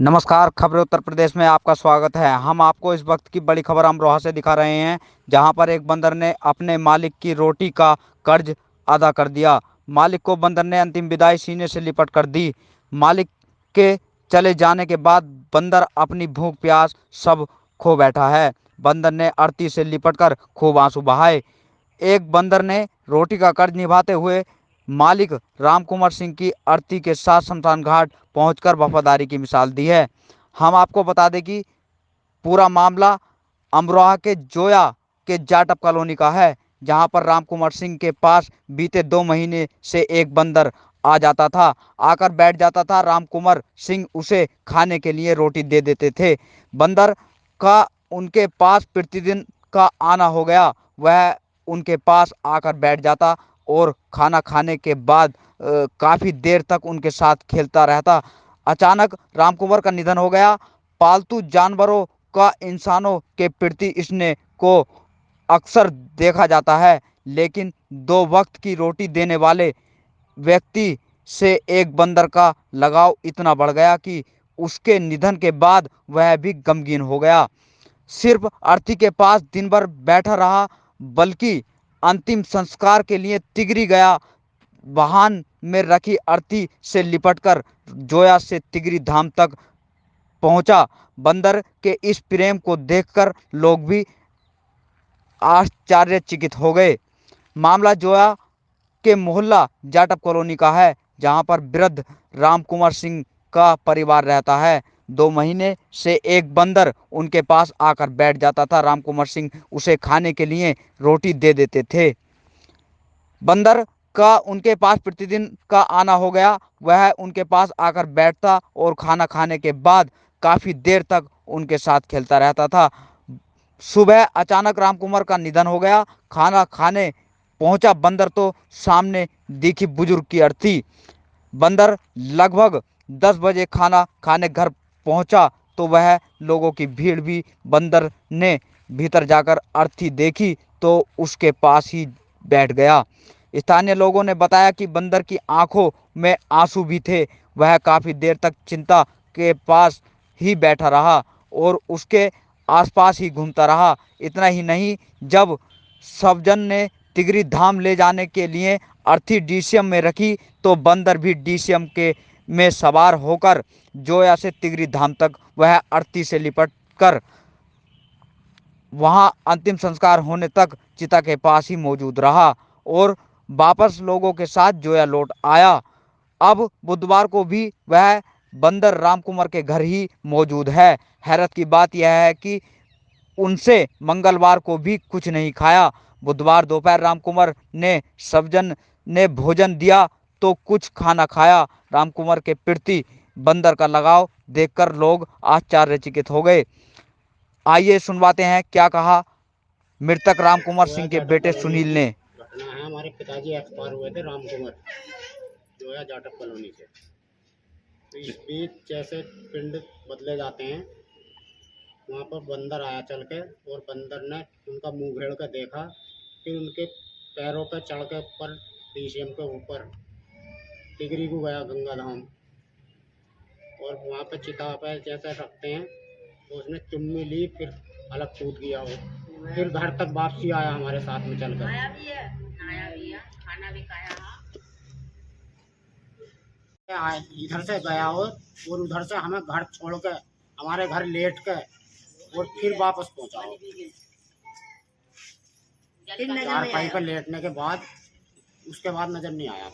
नमस्कार, खबरें उत्तर प्रदेश में आपका स्वागत है। हम आपको इस वक्त की बड़ी खबर अमरोहा से दिखा रहे हैं, जहां पर एक बंदर ने अपने मालिक की रोटी का कर्ज अदा कर दिया। मालिक को बंदर ने अंतिम विदाई सीने से लिपट कर दी। मालिक के चले जाने के बाद बंदर अपनी भूख प्यास सब खो बैठा है। बंदर ने अर्थी से लिपट कर खूब आंसू बहाए। एक बंदर ने रोटी का कर्ज निभाते हुए मालिक रामकुमार सिंह की अर्थी के साथ शमशान घाट पहुंचकर वफादारी की मिसाल दी है। हम आपको बता दें कि पूरा मामला अमरोहा के जोया के जाटव कॉलोनी का है, जहां पर रामकुमार सिंह के पास बीते 2 महीने से एक बंदर आ जाता था, आकर बैठ जाता था। रामकुमार सिंह उसे खाने के लिए रोटी दे देते थे। बंदर का उनके पास प्रतिदिन का आना हो गया। वह उनके पास आकर बैठ जाता और खाना खाने के बाद काफ़ी देर तक उनके साथ खेलता रहता। अचानक रामकुमार का निधन हो गया। पालतू जानवरों का इंसानों के प्रति इसने को अक्सर देखा जाता है, लेकिन 2 वक्त की रोटी देने वाले व्यक्ति से एक बंदर का लगाव इतना बढ़ गया कि उसके निधन के बाद वह भी गमगीन हो गया। सिर्फ अर्थी के पास दिन भर बैठा रहा, बल्कि अंतिम संस्कार के लिए तिगरी गया। वाहन में रखी अर्थी से लिपटकर जोया से तिगरी धाम तक पहुंचा। बंदर के इस प्रेम को देखकर लोग भी आश्चर्यचकित हो गए। मामला जोया के मोहल्ला जाटव कॉलोनी का है, जहां पर वृद्ध रामकुमार सिंह का परिवार रहता है। 2 महीने से एक बंदर उनके पास आकर बैठ जाता था। रामकुमार सिंह उसे खाने के लिए रोटी दे देते थे। बंदर का उनके पास प्रतिदिन का आना हो गया। वह उनके पास आकर बैठता और खाना खाने के बाद काफ़ी देर तक उनके साथ खेलता रहता था। सुबह अचानक रामकुमार का निधन हो गया। खाना खाने पहुंचा बंदर तो सामने दिखी बुजुर्ग की अर्थी। बंदर लगभग 10 बजे खाना खाने घर पहुंचा तो वह लोगों की भीड़ भी बंदर ने भीतर जाकर अर्थी देखी तो उसके पास ही बैठ गया। स्थानीय लोगों ने बताया कि बंदर की आंखों में आंसू भी थे। वह काफ़ी देर तक चिंता के पास ही बैठा रहा और उसके आसपास ही घूमता रहा। इतना ही नहीं, जब सबजन ने तिगरी धाम ले जाने के लिए अर्थी डीसीएम में रखी तो बंदर भी डीसीएम के में सवार होकर जोया से तिगरी धाम तक वह अर्थी से लिपट कर वहां अंतिम संस्कार होने तक चिता के पास ही मौजूद रहा और वापस लोगों के साथ जोया लौट आया। अब बुधवार को भी वह बंदर रामकुमार के घर ही मौजूद है। हैरत की बात यह है कि उनसे मंगलवार को भी कुछ नहीं खाया। बुधवार दोपहर रामकुमार ने सबजन ने भोजन दिया तो कुछ खाना खाया। रामकुमार के प्रति बंदर का लगाव देखकर लोग आश्चर्यचकित हो गए। आइए सुनवाते हैं क्या कहा मृतक रामकुमार जोया सिंह के जाटव बेटे कॉलोनी सुनील की ने। घटना है। हमारे पिताजी एक्सपायर हुए थे रामकुमार जोया जाटव कॉलोनी से। तो इस बीच जैसे पिंड बदले जाते हैं, वहाँ पर बंदर आया चल के और बंदर ने उनका मुंह घेड़ कर देखा। फिर उनके पैरों पर चढ़ के ऊपर डीसीएम के ऊपर टिगरी को गया गंगा धाम और वहाँ पर चिता पे जैसे रखते हैं तो उसने चुम्मी ली, फिर अलग कूद गया वो। फिर घर तक वापसी आया हमारे साथ में चलकर। आया भी है, नहाया भी है, खाना भी खाया। इधर से गया हो और उधर से हमें घर छोड़ के हमारे घर लेट के और फिर वापस पहुंचा हो। चारपाई पर लेटने के बाद उसके बाद नजर नहीं आया।